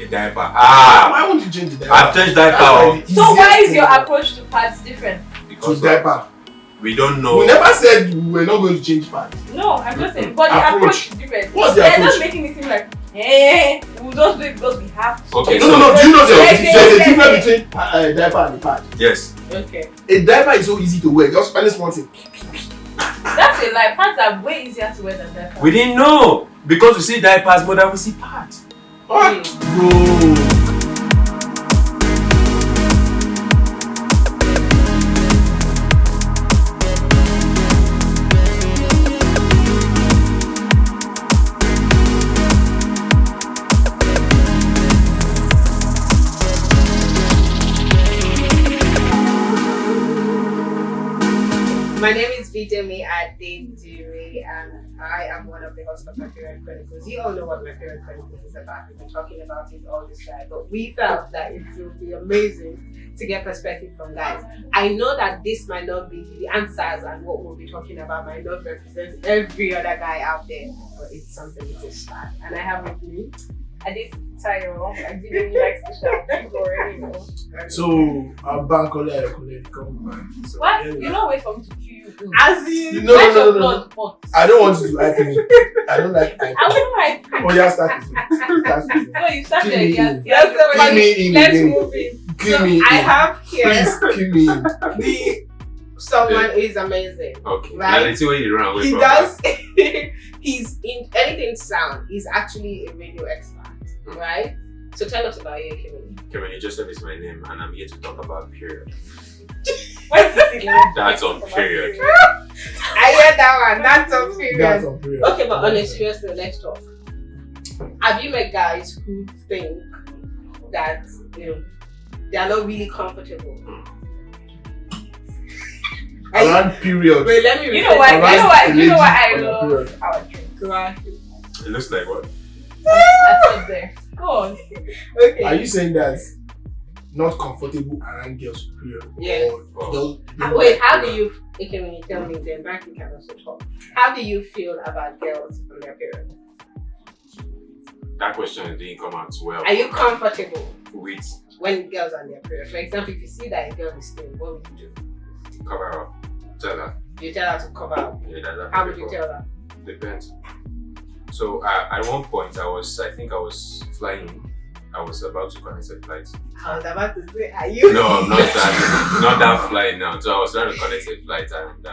A diaper. Ah. Why won't you change the diaper? I've changed diaper. So why is your approach to pads different? Because to diaper. we don't know. We never said we were not going to change pads. No, I'm just saying. But the approach is different. What's the They're approach? just making it seem like, hey, we'll just do it because we have to. Okay, No. Do you know there's a Yes. difference between diaper and a pad? Yes. Okay. A diaper is so easy to wear. Just find one thing. That's a lie. Pads are way easier to wear than diapers. We didn't know because we see diapers more than we see pads. What? Bro. My name is Bidemi Adedire, and I am one of the hosts of my Period Chronicles. You all know what my Period Chronicles is about. We've been talking about it all this time, but we felt that it would be amazing to get perspective from guys. I know that this might not be the answers, and what we'll be talking about might not represent every other guy out there, but it's something to start. And I have with me Tayo. I didn't like to shout people already know. So our bank come back. So, What? yeah, You don't wait for me to cue you. as in No. Blood, I don't want to do hyping. I don't like hyping. I won't like. Oh yeah, start with it. No, you start Kill there. me Yes, in. yes. Kill me in let's again. move in. Kill So me I in. have here Please kill me in. the someone is amazing. Okay. Right. Now let's see where you run away He from. does. He's in anything sound. He's actually a radio expert, right? So tell us about you, Kimmy. Kevin, Joseph is my name, and I'm here to talk about period. What is it? That's on period. I heard that one. That's a period. That's on period. Okay, but on a serious note, let's talk. Have you met guys who think that they are not really comfortable? Around period. Wait, let me. You know what? Around You know what I on a love? period. Our drink. Right. It looks like what? I said there. Go on. Okay. Are you saying that not comfortable around girls period? Yes. Or don't Wait, like how do period? you? Okay, when you tell me, then back you can also talk. How do you feel about girls on their period? That question didn't come out well. Are you comfortable with when girls are on their period? For example, if you see that a girl is still, what would you do? cover up? Tell her. You tell her to cover up. Yeah, that's How would you tell her? Depends. So at one point, I think I was flying. I was about to connect a flight. I was about to say, are you? No, not that flight now. So I was trying to connect a flight, and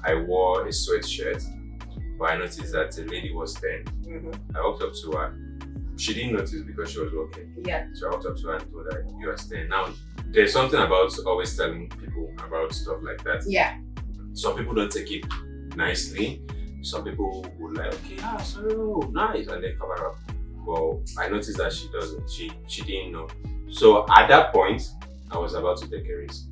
I wore a sweatshirt. But I noticed that the lady was there. Mm-hmm. I walked up to her. She didn't notice because she was walking. Yeah. So I walked up to her and told her, "You are staying." Now, there's something about always telling people about stuff like that. Yeah. Some people don't take it nicely. Some people would like, okay, sorry, nice, and they cover up. But I noticed that she doesn't. She didn't know. So at that point, I was about to take a risk.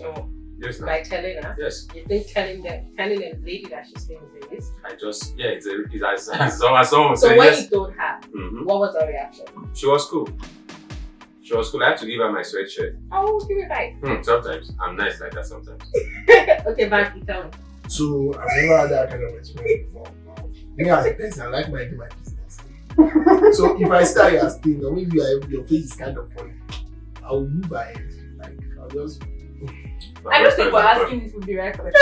Oh, Yes, now. by telling her? Yes. You think telling a lady that she's staying with this? It's as someone So said when yes. you told her, Mhm. what was her reaction? She was cool. I had to give her my sweatshirt. Oh, give it back. Sometimes. I'm nice like that sometimes. Okay, back, you tell me. So I've never had that kind of experience before. Me as a person, I like minding my business. So if I start here staying, or maybe your face is kind of funny, I will move ahead. Like I'll just I don't think we're asking this would be right question.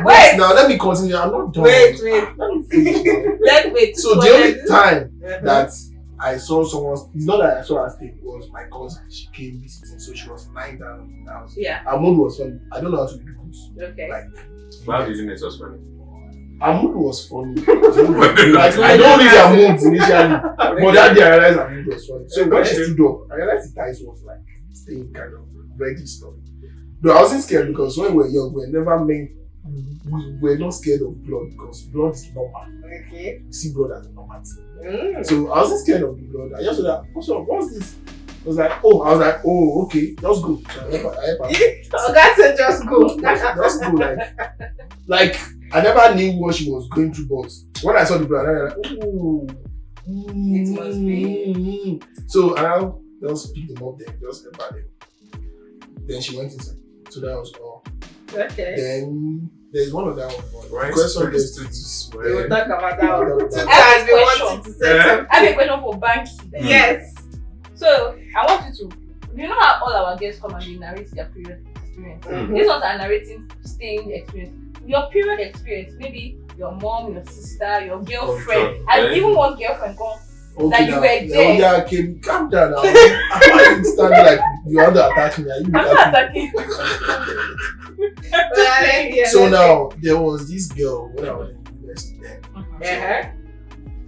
wait. Now let me continue. I'm not done. Wait. Let me finish now. Let's wait. So the only time Uh-huh. that I saw someone, it's not that I saw her stay, it was my cousin. She came visiting, so she was lying down in the house. Yeah. Her mood was funny. I don't know how to be good. Okay. Like, How did you make us funny? her mood was funny. Like, I don't read her moods initially, but that day I realized her mood was funny. So when she stood up, I realized the ties was like staying kind of ready stuff. Though I wasn't scared because when we were young, we were not scared of blood because blood is normal. Okay. You see blood as a normal thing. So I wasn't scared of the blood. I just said that, what's this? I was like, okay, just go. I help her. Oh, God said just go. Just go, like I never knew what she was going through, but when I saw the blood, I was like, oh, It must be. So I just picked them up there, just help her them. Then she went inside. So that was all. Okay. Then There's one of that one. Right. The question Right. is We will Swear. talk about that one. to Tutu I have has a been question. wanting to say Yeah. something. I have a question for Banky. Yes. So I want you to, you know how all our guests come and they narrate their period experience. Mhm. These ones are narrating staying experience. Your period experience, maybe your mom, your sister, your girlfriend, God. and Yeah. even one girlfriend come. Okay, That you now, were there. yeah, okay, calm down now. Why you stand like you want to attack me? Are you I'm not attacking? attacking. So now there was this girl when I was in university then. Uh-huh.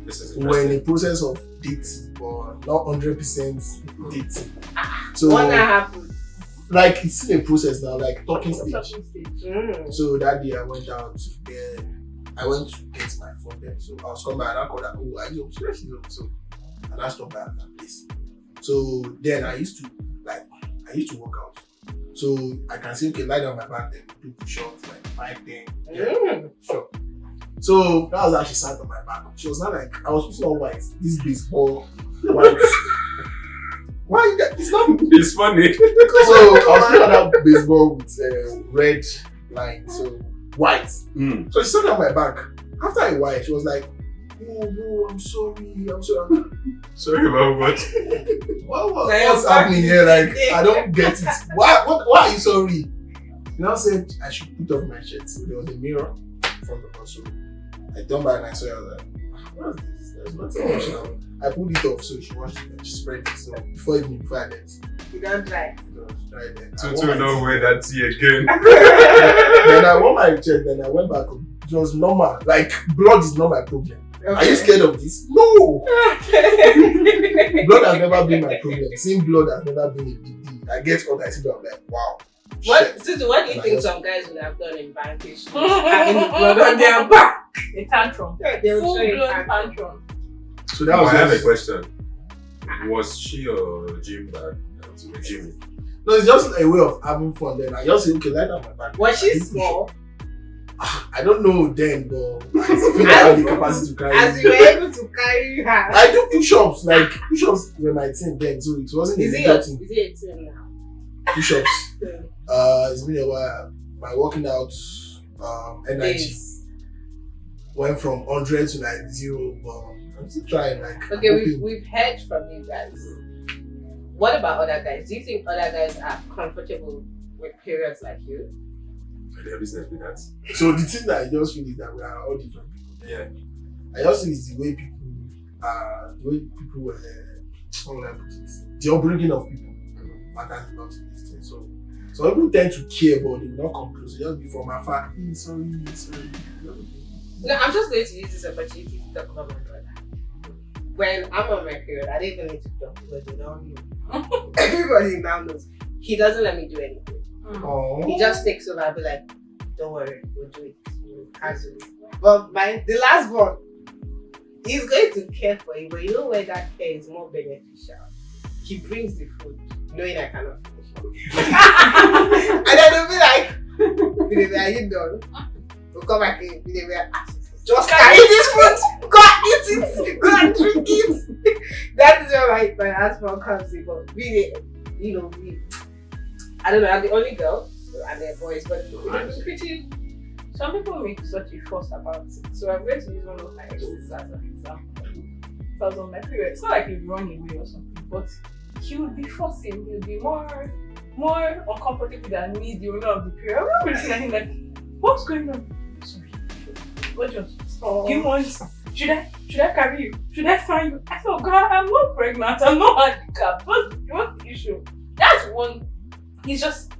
This is We were in interesting. the process of dating, but not 100% dating. So What happened? like it's still a process now, like talking stage. Talking stage. So that day I went out there. I went to get my phone then. So I was coming and I called her, oh, I know she's home. So and I stopped by at that place. So then I used to work out. So I can say, okay, lie down my back then, do push-ups like 5, 10. Yeah, sure. So that was how she sat on my back. She was not like, I was putting on white, this baseball white. Why? It's not. It's funny. So I was putting on that baseball with red line, so white. Mm. So she sat on my back. After a while, she was like, oh, no, I'm sorry. Sorry about what? What's happening here? Like, I don't get it. Why are you sorry? You know, I said I should put off my shirt. So there was a mirror in front of us. So I turned back and I saw her. I was like, what's this? There's nothing much now. I pulled it off, so she washed it and she spread it. So before I left, You don't try. it was dry then. I To wore my don't tea. wear that tea again. Then I wore my shirt, then I went back home. It was normal. Like, blood is not my problem. Are you scared of this? No! Blood has never been my problem. Seeing blood has never been a big deal. I get what I see, but I'm like, wow. What do you think some guys would have done in Bankish? Having the blood on their back. A tantrum. They will Full show you blown tantrum. tantrum. So that was I have a just, question. Was she your gym bag? Jimmy. no, it's just a way of having fun. Then I just say, okay, lie down my back. Was she I do small? push-up. I don't know then, but I feel like I have the capacity to carry As it. you were able to carry her. I do push-ups. Like, push-ups were my thing then, so it wasn't Is a it legal your thing. is it a team now? Push-ups. It's been a while. My working out energy Days. went from 100 to like 0, but I'm still trying. Like, Okay, hoping. we've heard from you guys. What about other guys? Do you think other guys are comfortable with periods like you? Their business with that. So the thing that I just feel is that we are all different people. Yeah. I just think it's the way people were, how would I put it? The upbringing of people matters a lot in this thing. So people tend to care, but they will not come close. They just be from afar. Sorry. No, I'm just going to use this opportunity to talk about my brother. When I'm on my period, I don't even need to talk because they don't know. Everybody now knows. He doesn't let me do anything. Oh. He just takes over and be like, don't worry, we'll do it. We'll cancel it. But the last one, he's going to care for you, but you know where that care is more beneficial? He brings the food, knowing I cannot finish it. And then they'll be like, are you done? We'll come back in. They'll be like, just carry this food, go and eat it, go and drink it. That is where my husband comes in. But really, I don't know, I'm the only girl, and they're boys, but it's pretty. Some people make such a fuss about it. So I'm going to use one of my exes as an example. So I was on my period. It's not like he'd run away or something, but he would be fussing. He would be more uncomfortable than me, the owner of the period. I remember looking at him like, what's going on? Sorry. What just? Do you want? Should I carry you? Should I find you? I said, oh God, I'm not pregnant. I'm not handicapped. What's the issue? That's one. He's just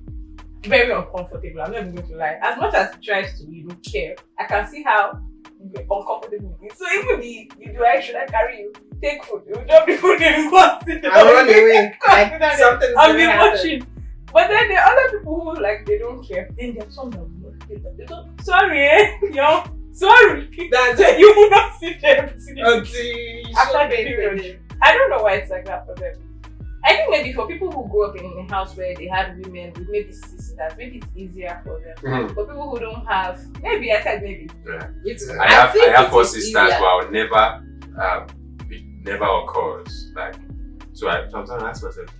very uncomfortable. I'm not even going to lie. As much as he tries to care, I can see how uncomfortable he is. So even the should I carry you? Take food. You will just be putting in one thing. I'll run away. Like something's I'll gonna be happen. watching. But then there are other people who they don't care. Then there are some that will not care. They don't. Sorry, yo. Sorry. That's So you will not see them until you after show the period. I don't know why it's like that for them. I think maybe for people who grew up in a house where they had women with maybe sisters, maybe it's easier for them. Mm-hmm. But people who don't have, maybe I said maybe. Yeah. It's, I have 4 it is sisters, easier. but I'll never, it never occurs. Like, so I sometimes ask myself,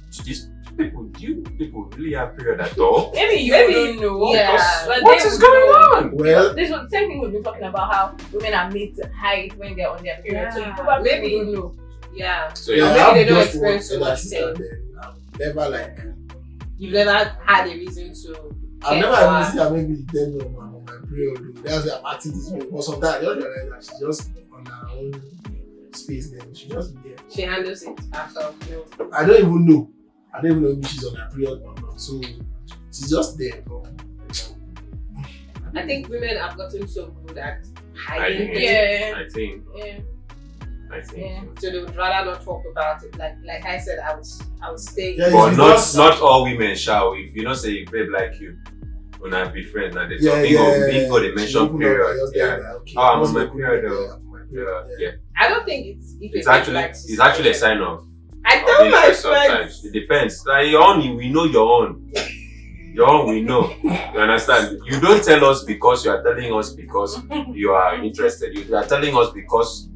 do you people really have period at all? Maybe you don't know. Yeah. But What they is would going know. on? Well, This was the same thing we've been talking about, how women are made to hide when they're on their period. So you Yeah. probably Maybe. don't know. Yeah. So yeah, yeah, I maybe have they don't just one experience so elder much sister pain. then. I've never like, You've never had a reason to. I've care never for even her. seen her maybe tell me on my period. That's why I'm acting this way. But sometimes I just realize that she's just on her own space then. She just be there. She handles it herself. You know. I don't even know. I don't even know if she's on her period or not. So she's just there. Bro. I think women have gotten so good at I hiding think, things. Yeah. I think, Yeah. I think. Yeah. So they would rather not talk about it. Like I said, I would stay. Yeah, But it's not just- not all women shall. If you don't say a babe like you, when I be friends now, they Yeah, talk. yeah. Bingo, they She mention opened up, period. just Yeah. there, like, okay, Oh, I'm what's on my the period, period? though. Yeah, I'm on my Yeah, period. yeah. I don't think it's if It's a babe actually likes it's actually a it. sign of I of tell my interest friends. sometimes. It depends. Like your own, we know your own. Your own, we know. You understand? You don't tell us because you are telling us because you are interested. You are telling us because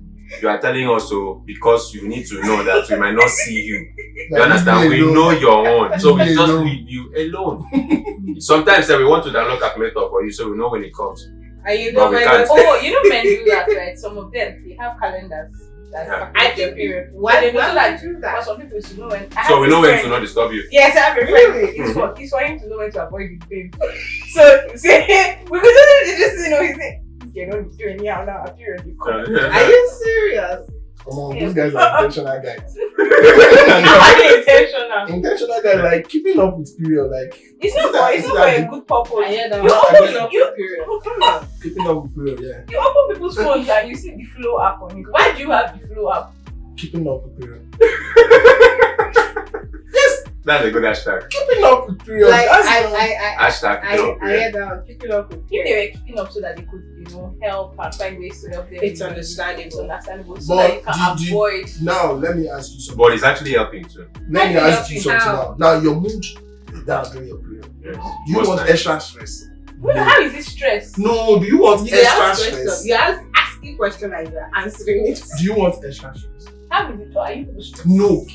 you are telling us so because you need to know that we might not see you. You Like, understand? leave me We alone. know your own, so we Leave me just alone. leave you alone. Sometimes we want to download calculator for you, so we know when it comes. And you But know we my can't. Oh, you know men do that, right? Some of them, they have calendars that Yeah. I calculate their think period. why They know why that. would you do For that? some people to know when. I So have we a know when friend- to not disturb you. Yes, I have a friend. Really? It's for him to know when to avoid the pain. So, say, we could just, he say, you don't do anyhow now, a period. You come. Are you serious? Come on, these guys are intentional guys. Highly intentional. Intentional guys, like keeping up with period, like It's not for a good purpose. I hear that. You I open, don't- you, period. come on. keeping up with period, yeah. You open people's phones and you see the flow app on it. Why do you have the flow app? Keeping up with period. That's a good hashtag. Keeping up with period. Like That's Hashtag. I hear that. Picking up with If period. they were keeping up so that they could, help and find ways to help them. It's understandable. It's understandable. So But that you can do you- avoid. now let me ask you something. But it's actually helping too. Let me How do you ask you help something how? now. Now your mood is down during your period. Yes. Do you Most want times. extra stress? How is it stress? No, do you want You extra ask stress? questions. You ask asking question and you're answering it. Do you want extra stress? How is it? Are you people stressed? No.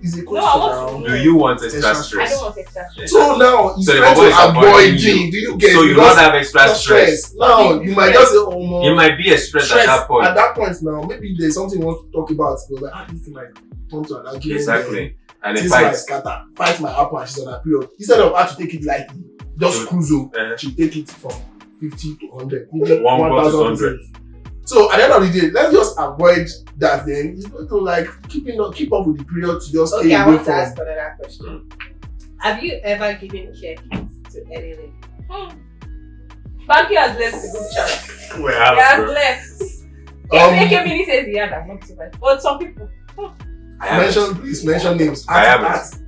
Is a question I want now. to Do you want extra Extra I stress? don't want extra stress. So now he's So the trying bubble is to avoiding avoid you. you. Do you get So you because don't have extra no stress. Now you might just say, oh no. It might be a stress at that point. At that point now, maybe there's something you want to talk about. But like, this thing might turn to an argument. Exactly. And This if might I scatter. Fight might happen and she's on her period. Instead of her to take it lightly, just So- cruise over. uh, She'll take it from 50 to 100. Even One go to 1,000%. So at the end of the day, let's just avoid that then. It's going to like keep up with the period to just Okay, stay I away want to from. ask another question. Have you ever given care kits to any lady? Banky has left the group chat. we He have, has bro. left. Um, If Mini says he had, I'm not surprised. But some people, I haven't. Please mention names. I haven't.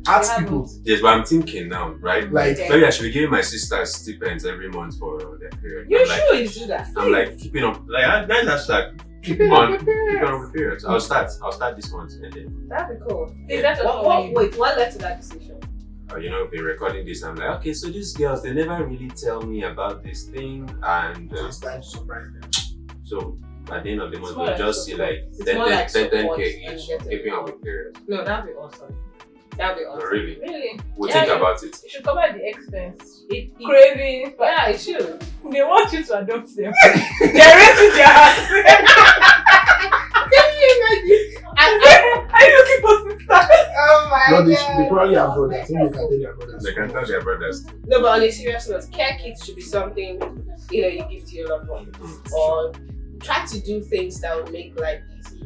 Ask They people. Yes, but I'm thinking now, right? Like, Okay. Maybe I should be giving my sisters stipends every month for their period. You I'm like, should do that. I'm like keeping up. Like that's hashtag keeping on up with keeping periods. up with periods. I'll start this month and then That'd be cool. Hey, that's Wait, what led to that decision? been recording this. I'm like, okay, so these girls they never really tell me about this thing, and it's time to surprise them. so at the end of the month It's more we'll like just see support. like It's 10 more like 10 support 10K and each getting keeping up involved. with periods. No, that'd be awesome. That'd be awesome. Really, Really? we'll Yeah, think yeah. about it. You should cover the expense. It, Cravings, but yeah, it should. they want you to adopt them. They're raising their hands. Can you imagine? Are you looking for sisters? Oh my No, they god. probably have brothers. Maybe they can tell their brothers. They can tell their brothers. No, but on a serious note, care kits should be something you give to your loved one, or try to do things that will make life easy,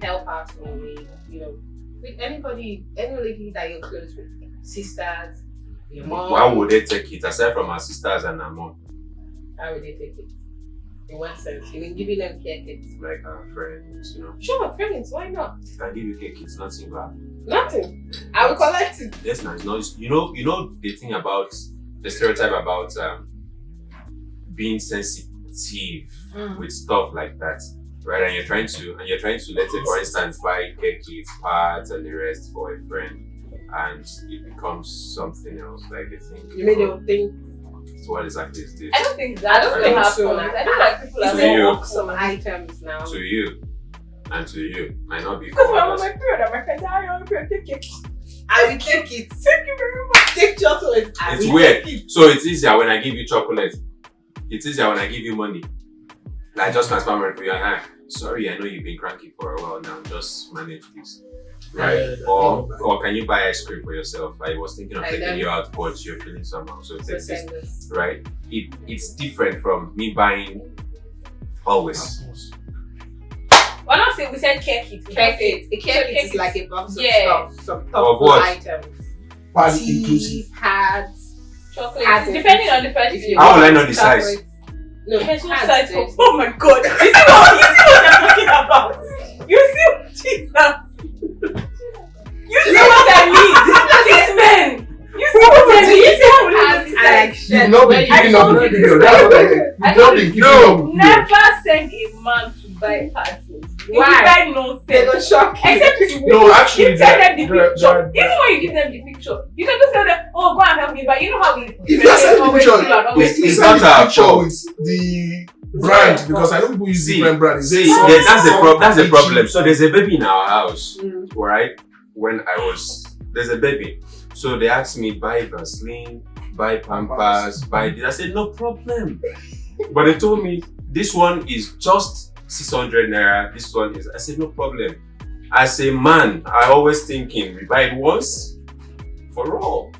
help out in a way. With anybody, any lady that you're close with, sisters, your mom. Why would they take it aside from our sisters and our mom? How would they take it? In what sense? You mean giving them care kits? Like our friends, Sure, friends. Why not? can give you cake, it's nothing bad. Nothing. I will collect it. Yes, now it's not. You know the thing about the stereotype about being sensitive with stuff like that, right? And you're trying to let's say for instance buy cake kits, parts, and the rest for a friend, and it becomes something else. Like they think, You mean they will think so what exactly is this I don't think that. I don't think so. I don't like people it's are To you. more more some items now. to you, and to you might not be Because for when I'm on others. my period, and my friends are on my period, take it. I will take it. Thank you very much. Take chocolate. I It's will weird. take it. So it's easier when I give you chocolate. It's easier when I give you money. Like just transfer money for you and I. Sorry, I know you've been cranky for a while now. Just manage this. Right? Yeah, or can you buy ice cream for yourself? I was thinking of I taking don't. you out, but you're feeling somehow. So take this. Send us. Right? It's different from me buying always. We're not saying we said care kit. Care kit. A care So kit is like a box of Yeah. stuff. Some Of thoughtful what? items. Party Tea, inclusive. pads. chocolate. Pads. Depending on the person. If you How will I want know the size? chocolate. No, There's no pads, size there's- for. Oh my god! You see what you're talking about? You see what Jesus? You see what I mean? These men. You see what I mean? You see how Pads we are like decide. shit. You've not When been you keeping up told with you the this. period. That's what I said. I You've not been keeping No. up with the period. Never send a man to buy pads. Why? You buy nonsense. They don't shock you. Except if you No, actually, you tell them the there- picture. there- Even when you give them the picture, you can just tell them, "Oh, go and help me." But you know how we. If you send the always picture, do and always it's do. It's not not our a picture fault. with the brand because I know people use different brands. See, Some- that's the some that's the IG. problem. So there's a baby in our house, Mm. right? When there's a baby. So they asked me, buy Vaseline, buy Pampers, buy this. I said, no problem. But they told me, this one is just 600 naira. This one is, I said, no problem. As a man, I always thinking, we buy it once for all.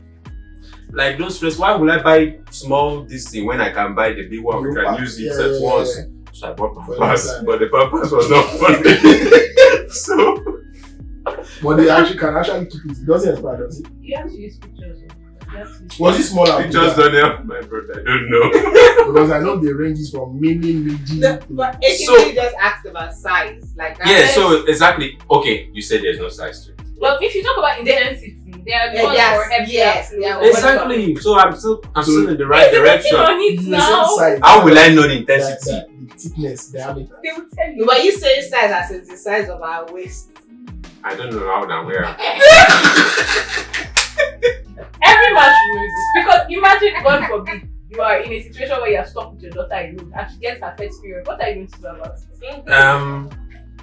Like, don't stress, why would I buy small this thing when I can buy the big one? We can use it at once. So I bought Pampers, but the Pampers was not funny. So, But they actually can actually keep it. It doesn't expire, does it? You have to use pictures. You have to use Was it smaller? it just don't help my brother. I don't know. Because I know the ranges from mini, medium. No, but if So- you just asked about size, like that. Yeah, so exactly. Okay, you said there's no size to it. But if you talk about intensity, there are the ones Yes, for every yes, absolute yeah, one. Exactly. So I'm still in the right It's direction. on it The same now. size. How will I know the That- intensity? the thickness, diameter. They will tell you. But you say size as it's the size of our waist. I don't know how and where. Every man should know this. Because imagine, God forbid, you are in a situation where you are stuck with your daughter alone and she gets her first period. What are you going to do about it?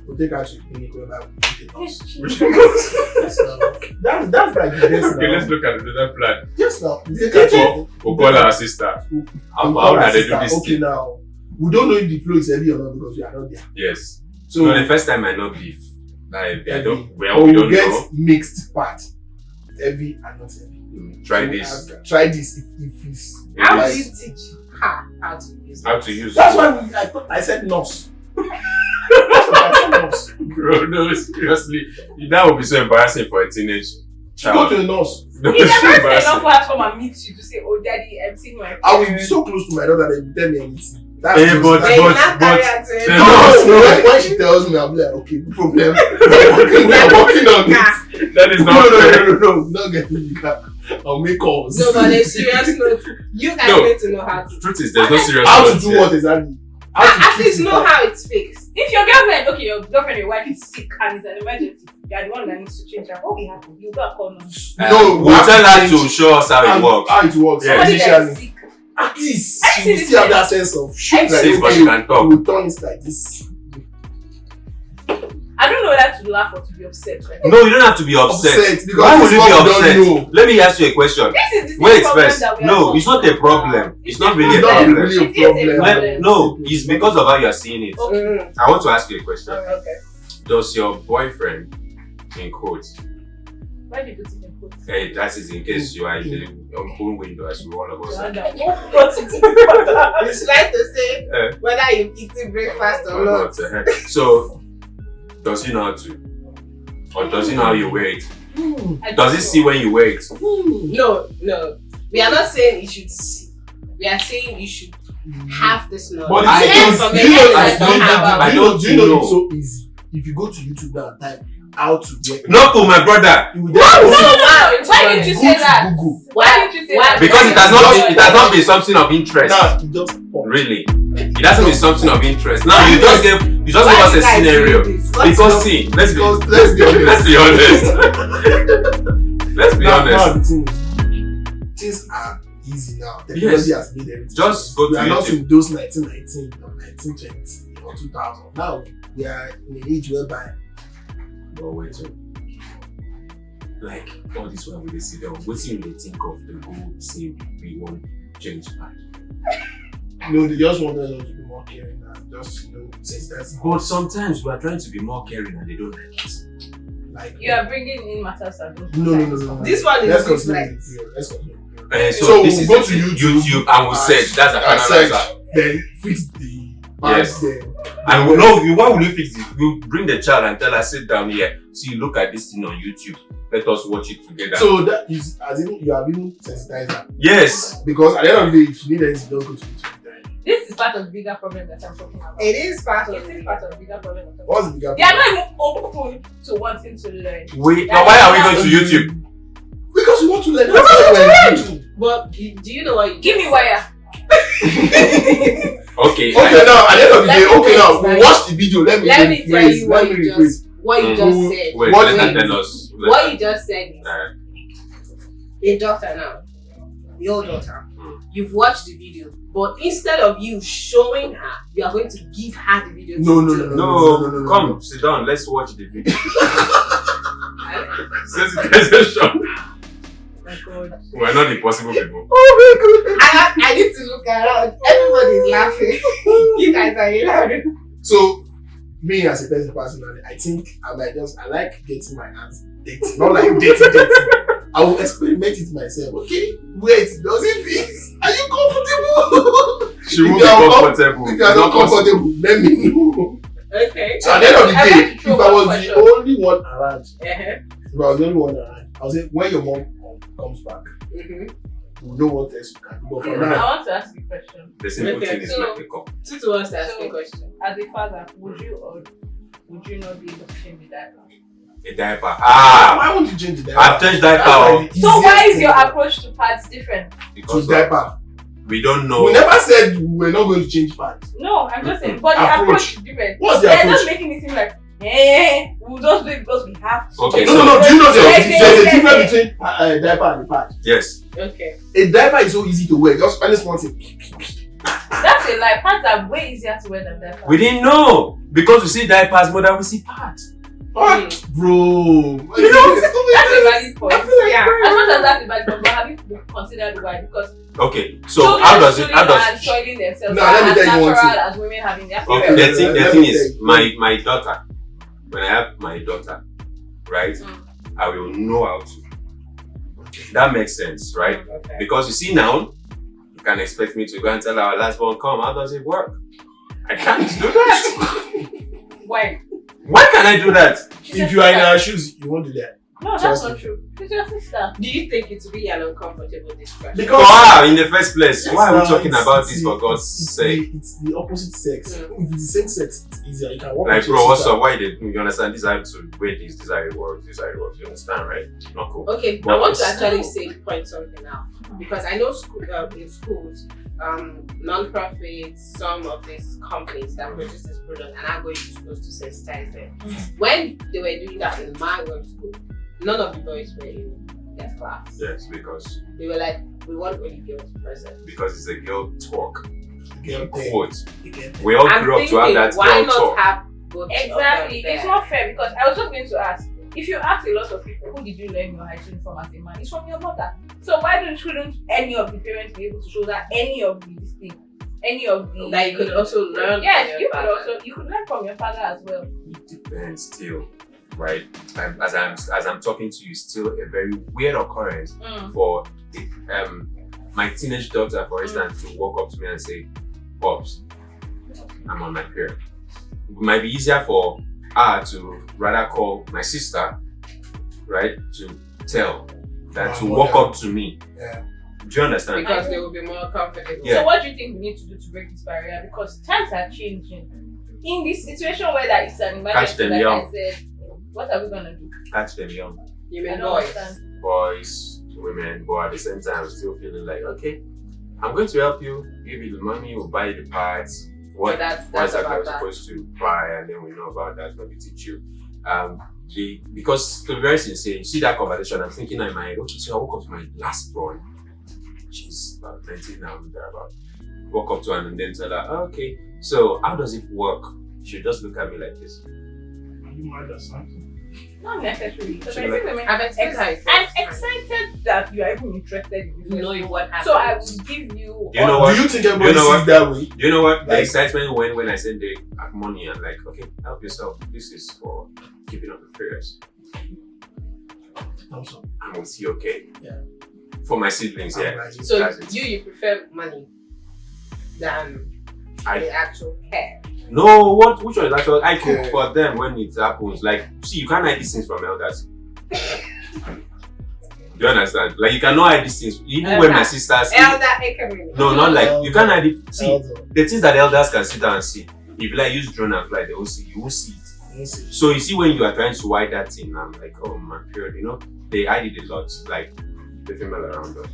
We'll take her to clinic whenever we take her. Yes, she- That's like the best Okay, now. let's look at another plan. Yes, now. We take her to We'll call our sister. How our do they do sister. this Okay, thing? now. We don't know if the flow is heavy or not because we are not there. Yes. So, So the first time I know beef. Like I don't. or Well, we we'll don't get know. mixed part. Heavy and not heavy. Try So this. ask her, try this if it's. How like- do you teach her how to use it? How to use That's it. why I said nurse. I said nurse. Bro, no, seriously. That would be so embarrassing for a teenage Go child. to a nurse. No, It's it's so never enough embarrassing. for her to come and meet you to say, "Oh, daddy, I'm seeing my." I will be so close to my daughter that they will tell me anything. That's Eh, just- but- that's- They will but- not carry her to a the No, nurse- when she tells me, I'll be like, okay, no problem. We're working on it. That is No, not no, fair. no, not getting the car. I'll make calls. No, but on a serious note, you guys No. need to know how to. The truth is, there's no serious How to notes do here. what exactly? How to At fix least the know car. how it's fixed. If your girlfriend, okay, your girlfriend, your wife is sick and it's an emergency, you are the one that needs to change her. What will happen? You go and call them. No, We'll have tell her change to show us how it works. How it works. Yeah. Somebody that is Initially. sick. At least I she will see still have this. that sense of shoot. Like, Sick, but okay, she can talk. we will turn it like this. I don't know whether to laugh or to be upset. Right? No, you don't have to be upset. Because Why would this you one be we don't upset? know. Let me ask you a question. This is the same Wait problem first. that we are No, talking it's not a about. problem. It's not really a It's not problem. really a It is a problem. problem. No, it's because of how you are seeing it. Okay. I want to ask you a question. Okay. Does your boyfriend, in quotes, Why did you put it in quotes? that is in case you are in the open window as we all of us are. What's it in quotes? It's like to say Eh. whether you've eaten breakfast or Or not. not, So, does he know how to? Or does he know how you wear it? Does he see when you wear it? No. We are not saying you should see. We are saying you should have this knowledge. But I it's don't- so from easy. the Do you know end, I it's- don't have I do you know- don't do you know know. it's so easy? If you go to YouTube now and type how to get Not to my brother. you will No, then no, go no. to Why did you Go say to that? Google. Why did you say Why? that? Because it has not been something of interest. Now it just pop. Really. It hasn't been something of interest. Now you just gave Why us you a guys scenario. do this? Because see, let's be Because let's be honest. let's be honest. Let's be Now honest. the things are easy now. Technology Yes. has made everything. Just go we to are not YouTube. in those 1919 or 1920 or 2000. Now we are in an age whereby But wait. like all this while we sit down, what do you really think of the whole say we want change pad? They just want us to be more caring and just, since that's. But sometimes we are trying to be more caring and they don't like it. Like, You are bringing in matters that don't. No. This one Let's is continue different. with the period. Let's continue. So this we'll is go to YouTube and we'll search. That's a and final search, answer. then fix the Yes. pads there. And we know why will you fix it? We'll bring the child and tell her, sit down here. See, look at this thing on YouTube. Let us watch it together. So that is as in you have even sensitized her. Yes. Because at the end of the day, if you need anything, don't go to YouTube. This is part of the bigger problem that I'm talking about. It is part of It is part of the bigger problem. I'm talking about. What's the bigger They are not even open to wanting to learn. Wait, now why are we going to YouTube? Because we want to learn. We want That's to why we're YouTube. But do you know what? Give me wire. Okay. Okay, now at the end of the day, Let me okay, now explain. we watch the video. Let me Let me tell rephrase. you Let me rephrase. what you just said. Wait, What let you- her tell us. What you just said is Uh, a daughter now, your daughter. Mm. You've watched the video, but instead of you showing her, you are going to give her the video. No, to no, do. no, come, sit down, let's watch the video. Sensitization. My God. We're not impossible people. I need to look around. Everybody's laughing. You guys are hilarious. So, me as a person personally, I think I like getting my hands dirty. Not like dating. I will experiment it myself. Okay, wait, does it fit? Are you comfortable? She won't If be you are comfortable. If you are not comfortable, let me know. Okay. So at the end of the I day, like to if throw I was one the question. only one around, I would say when your mom comes back, we'll know what else you can do. But for I now, want to ask you a question. The simple Okay, thing is so- make a cup. Tutu wants to ask So- a question. As a father, would you or would you not be able to change the diaper? A diaper. Ah! why won't you change the diaper? I've changed diaper. That's like the So why easiest is your thing approach to pads different? to Because diaper? we don't know. We never said we were not going to change pads. No, I'm just saying, but the approach is different. What's the They're approach? just making it seem like, we'll just do it because we have to. Okay, No. Do you know Yes, there's a yes, difference between diaper and a pad? Yes. Okay. A diaper is so easy to wear. Just find this one thing. That's a lie. Pads are way easier to wear than diapers. We didn't know. Because we see diapers more than we see pads. Ah, bro. You know, that's a valid point. I feel like Yeah, very as much as that's a valid point, but have you considered why? Because Okay, so children how does it? How are does? soiling themselves No, are let me as tell you one natural thing. as women having their Okay, period. the Let thing me is, tell you. my daughter. When I have my daughter, right, I will know how to. That makes sense, right? Okay. Because you see now, you can expect me to go and tell our last born, come. How does it work? I can't do that. Why? Why can I do that? She's If your you are in sister. our shoes, you won't do that. No, that's Trust not me. true. She's your sister. Do you think it will be an uncomfortable discussion? For her in the first place. Why are we Yes, talking it's- about it's this the- for God's sake? It's the opposite sex. Mm. If it's the same sex, it's easier. You can walk Like, with your bro, what's sister. up? Why did you understand? This I have to wear this. This is how it works. This is how it works. You understand, right? Not cool. Okay, I But want to it's- actually say point something out because I know in schools, non-profits, some of these companies that produce this product and are going to schools to sensitize them. When they were doing that in my work school, none of the boys were in their class. Yes, because They were like, we want only girls present. it's a girl talk. Girl thing. Quote. You get We all I'm grew up to have thinking, that why girl not talk. have both Exactly. of them It's there? not fair because I was just going to ask. If you ask a lot of people, who did you learn your hygiene from as a man? It's from your mother. So why shouldn't any of the parents be able to show that any of these things, any of the That you could also learn. Yes, from you your could father. also learn from your father as well. It depends still, right? As I'm talking to you, still a very weird occurrence for my teenage daughter, for instance, to walk up to me and say, "Pops, I'm on my period." It might be easier for her to rather call my sister, right, to tell than to walk up to me. Yeah. Do you understand? Because they will be more comfortable. Yeah. So what do you think we need to do to break this barrier? Because times are changing. In this situation where that it's an Catch emergency, them like young. I said, what are we gonna do? Catch them young. You I mean don't boys? understand. Boys, women, but at the same time, still feeling like, okay, I'm going to help you, give you the money, we'll buy you the parts. What So that's exactly about I'm that. supposed to buy, and then we know about that when we teach you. Because to be very sincere, you see that conversation, I'm thinking in my mind, okay, so I woke up to my last born. She's about 19 now, thereabout. Walk up to her and then tell her, okay, so how does it work? She'll just look at me like this. Are you mad or something? Not necessarily. Because I Should see like- women. I'm excited. I'm excited that you are even interested in You know what happened. So I will give you. You know Do what? you think everybody You know sees what? that way? You know what? The Like- excitement when I send the money and like, okay, help yourself. This is for keeping up the prayers. I'm sorry. I'm with you, okay? Yeah. For my siblings, yeah. Right. So That's it. you prefer money than I- the actual care. No, which one is actually? I cook Okay. for them when it happens. Like, see, you can't hide these things from elders. Do you understand? Like, you cannot hide these things. Even when my sisters. Elder Ekemini. No, not like you can't hide it. See, Elder. the things that the elders can sit down and see. If you like use drone and fly, they will see. You won't see it. Yes. So you see when you are trying to hide that thing, I'm like, oh my period, they hide it a lot, like the female around us.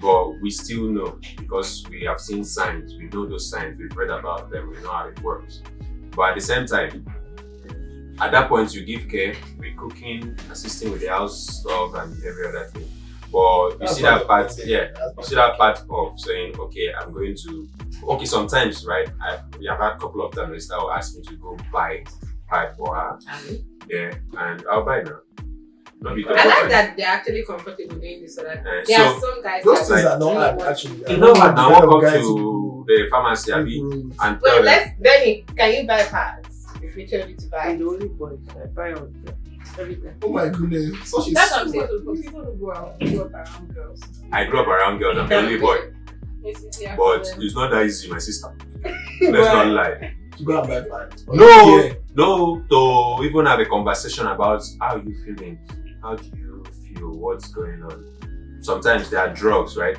But we still know because we have seen signs, we know those signs, we've read about them, we know how it works. But at the same time, at that point you give care, with cooking, assisting with the house stuff and every other thing. But you That's see that part part, of it. yeah. That's You part see that part of saying, okay, I'm going to, okay, sometimes, right, we have had a couple of times that will ask me to go buy pipe for her. Yeah, and I'll buy now. Not because I like that they're actually comfortable doing this. So that there are so, some guys Those that things are don't not like want- actually. you know what, now walk up Guys to the pharmacy and who- tell Well, them, Benny, can you buy pads? If we tell you to buy. I'm the only boy. I buy all everything. Oh my goodness. Such a That's what I'm super- saying. For people who grew up around girls. I grew up around girls, I'm the only boy. It's easier But for them. it's not that easy, my sister. Let's not lie. to go and buy pads. No, Yeah. no, to even have a conversation about how you feeling, how do you feel, what's going on. Sometimes there are drugs, right?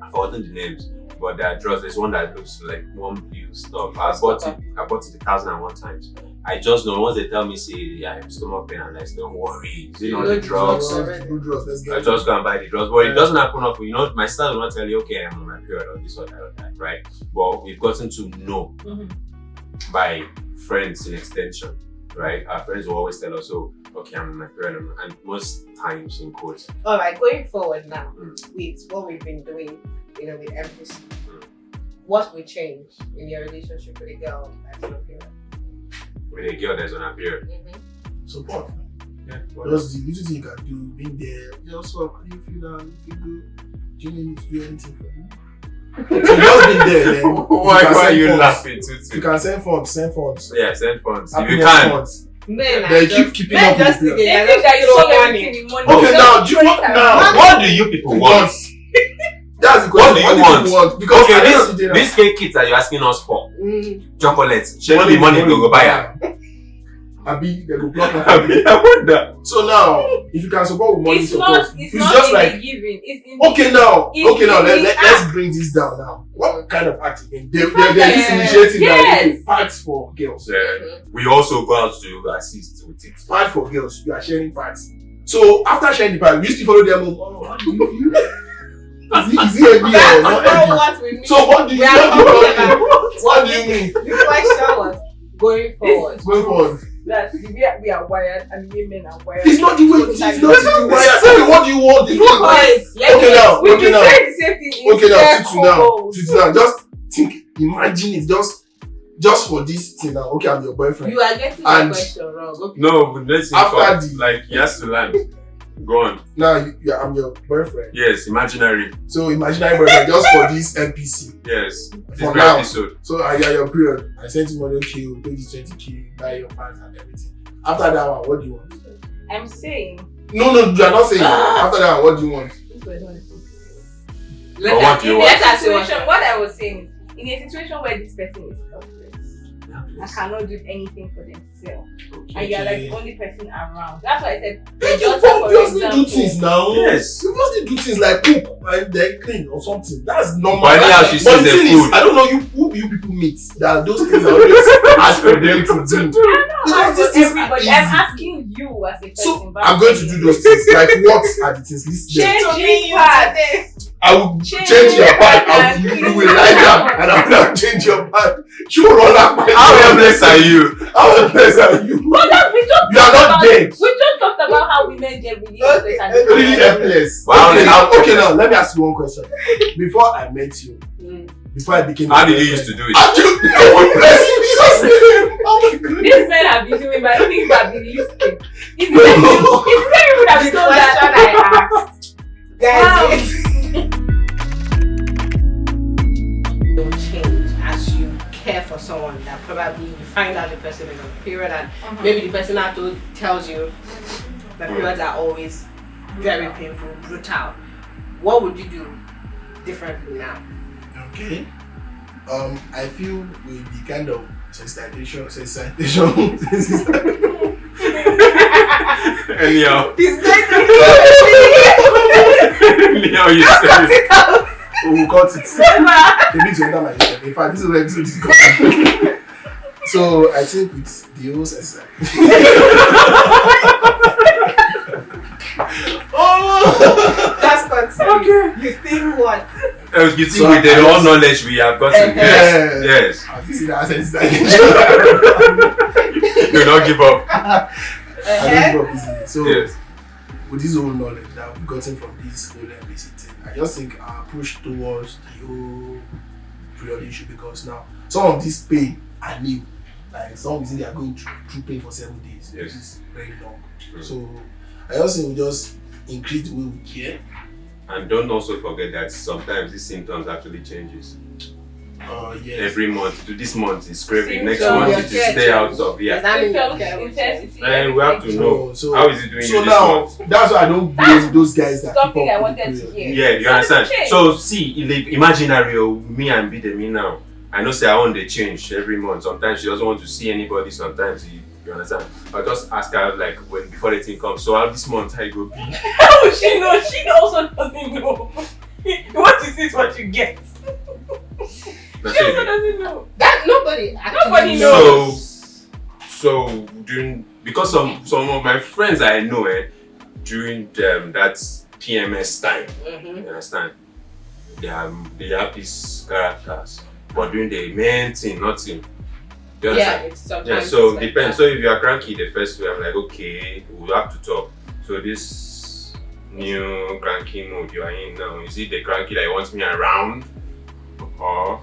I've forgotten the names, but there are drugs. There's one that looks like one blue stuff. I bought it 1,001 times. I just know once they tell me, say, I have stomach pain, and I say, don't worry, is it not the drugs? Good drugs. Let's I get just go and buy the drugs. But it doesn't happen often. My sister will not tell you, okay, I'm on my period or this or that or that, right? But we've gotten to know by friends in extension, right? Our friends will always tell us, oh, okay, I'm on my period. And most times in quotes. Alright, going forward now Mm. with what we've been doing, with empathy, what will change in your relationship with a girl that's on a period? With a girl that's on her period. support. Yeah. Just the little thing you can do, being there. Yeah, what's up? How do you feel now? You feel good? Do you need to do anything for me? So just being there, then. Why can are send you funds. laughing You too? can send funds. Yeah, send funds. If you Happiness can. funds. Men are They just- keep keeping men up with just the think period. They think that you so solve money. everything in money. Okay, Just now, do you throw want it now? around. What do you people want? That's the What question. do you What want? do you want? Because Okay, at the end of the day, this cake kit that you're asking us for, Mm. chocolates, share me money, go buy her. Abi, they go block my I family. wonder. So now, if you can support with money It's support, not. It's not just in like the giving. It's in okay now, It's okay now, in the let's bring this down now. What kind of act again? They're this Yes. initiating Yes. like parts for girls. Yeah. We also go out to assist with it. Part for girls, you are sharing parts. So after sharing the part, we used to follow them. Oh, how do you feel? Is it heavy or That's not not heavy? what we mean. So what do you We are talking about what do you mean? the question was going forward. Going forward. that the way we are wired and the way men are wired. It's not the way it's not the way. Okay, what do you want? Okay now, We've okay been now. saying the same thing in Okay now, circles. tutu now. Just think, imagine it just for this thing now. Okay, I'm your boyfriend. You are getting And- the question wrong. Okay. No, but let's After talk. the- Like he has to land. Go on. Now I'm your boyfriend. Yes, imaginary. So imaginary boyfriend just for this NPC. Yes. This For very now. episode. So you're your period. I sent you money, kill, pay this 20K, buy your pants and everything. After that one, what do you want? I'm saying. No, you are not saying. After that one, what do you want? But what do you In want? a situation, what I was saying, in a situation where this person is helpless, I cannot do anything for themselves, and you're like the only person around. That's why I said, You just for obviously do example, things now. Yes. You obviously do things like cook and then clean or something. That's normal. But anyhow, she But sees the the thing is, food. I don't know who you people meet that those things are always hard for them to do. I'm Because these things are everybody. easy. I'm asking you as a person. So but I'm going to do those things. Like what are the things? List them. Change part. I will Change change your your part. part. You will lie down and I will now change your part. You will roll up. How helpless are you? How helpless are you? But we just You are talked not about- dead. We just talked about how women get really helpless and Really helpless. Wow. Okay, now let me ask you one question. Before I met you, before I became. How did you used to do it? I would bless you, Jesus' name. Oh my goodness. These men have been doing, but I don't think that be listening. It's very would have done that. I asked. Guys, don't change as you care for someone that probably you find out the person is on period and maybe the person after tells you that periods are always very painful, brutal. What would you do differently now? Okay. I feel with the kind of sensitization. Anyhow. He's going to Anyhow, you said. We will cut it. They need to enter my head. In fact, this is what episode is called. So I think with the whole sensitization. That's continue. Okay. You think what? You think so with the all knowledge we have gotten? Yes. I think that sensitization. Do not give up. I don't give up easily. So with this whole knowledge that we've gotten from this whole MBC thing, I just think our approach towards the whole period issue, because now some of this pain are new. Like some reason they are going through pain for 7 days, which is very long. So I just think we just increase the way we care. And don't also forget that sometimes these symptoms actually changes. Yes. Every month. This month is craving. Next So month it is stay out of here. And we have to know how is it doing so this now, month. that's why I don't blame those guys that something keep up I with the wanted to period. hear. Yeah, you understand? So see, in the imaginary me and Bidemi now, I know say I want to change every month. Sometimes she doesn't want to see anybody, sometimes you understand. I just ask her like when before the thing comes, so how this month how you go be? How would she know? She also doesn't know. What you see is what you get. She also doesn't know. That nobody knows. So during, because some of my friends I know during that PMS time, you understand, they have these characters, but during the main thing, nothing. You understand? It's sometimes. Yeah, so like depends. that. So if you are cranky the first way, I'm like, okay, we'll have to talk. So this new cranky mood you are in now, is it the cranky that wants me around, or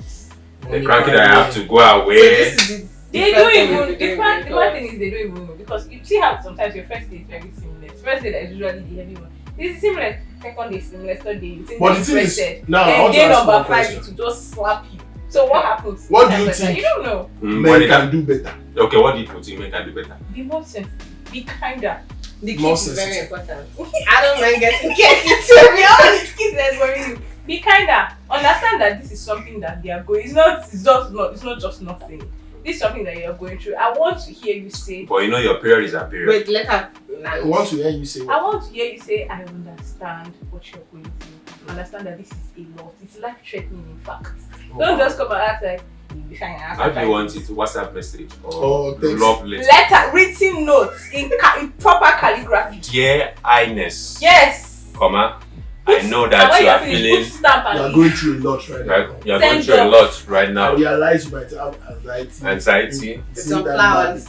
the cranky that I have to go away? So They don't even. The bad thing is they don't even know, because you see how sometimes your first day is very seamless. First day that is usually the heavy one. This is seamless. Second day seamless. Third day you think But the thing is, now I then want to day ask you number a 5 question. it will just slap you. So what happens? What do you think? You don't know. Men can do better. Okay, what do you think men can do better? Be more sensitive. Be kinder. The More kids is very sensitive. important. I don't mind getting kids to be honest. Kids that's worrying you. Be kinder. Understand that this is something that they are going. It's not just nothing. This is something that you are going through. I want to hear you say. But you know your period is a period. Wait, let her. I want to hear you say I want to hear you say, I understand what you're going through. Understand that this is a lot. It's life threatening, in fact. Don't just come and act like you'll be fine. How do you want it? WhatsApp message or text. love letter? Letter, written notes in proper calligraphy. Dear Highness, Yes. comma, I know that you are feeling. Stamp you are and going through a lot right now. You are going through a lot right I now. realize you might have anxiety. Anxiety, Some flowers.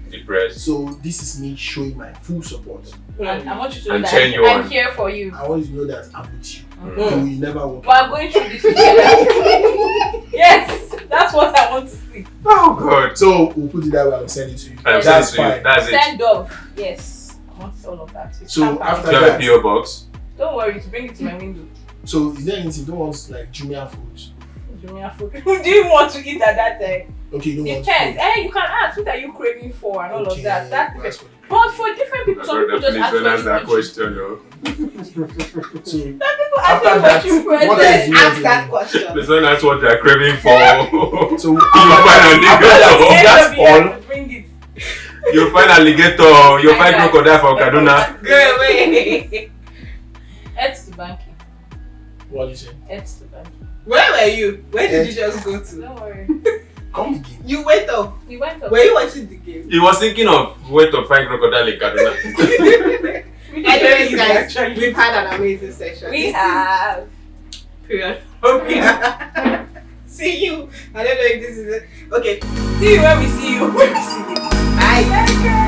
depressed. So this is me showing my full support. And I want you to know And that change your I'm one. here for you. I want you to know that I'm with you. Mm-hmm. You will never walk. But I'm going through this together. Yes, that's what I want to see. Oh God. So we'll put it that way. I'll send it to you. I'm That's sending to you. fine. That's it. Send off. Yes. I want all of that. It's So stamp and after Do you have a that- PO box? don't worry to bring it to my window. So is there anything you don't want like Jumia food? Jumia food. Do you want to eat at that time? Okay, you don't want Depends. food. You can ask what are you craving for and all Okay, of that. That's that's depends. what it But for different people, some people just Please don't ask that actually question, no. So Some people after actually that, what you what present. else do you Ask want that to question. Please don't ask what they are craving for. So You find a alligator. that's all. Bring it. You find alligator. You find crocodile from Kaduna. Go away. Heads to banking. What you say? Heads to banking. Where were you? Where did you just go to? Don't worry. Come again. You went up. You went up. Were you watching the game? He was thinking of where to find crocodile in Kaduna. Anyways, guys, we've had an amazing session. We This have. is Period Phobia. See you. I don't know if this is it. Okay. See you when we see you. Bye. Bye.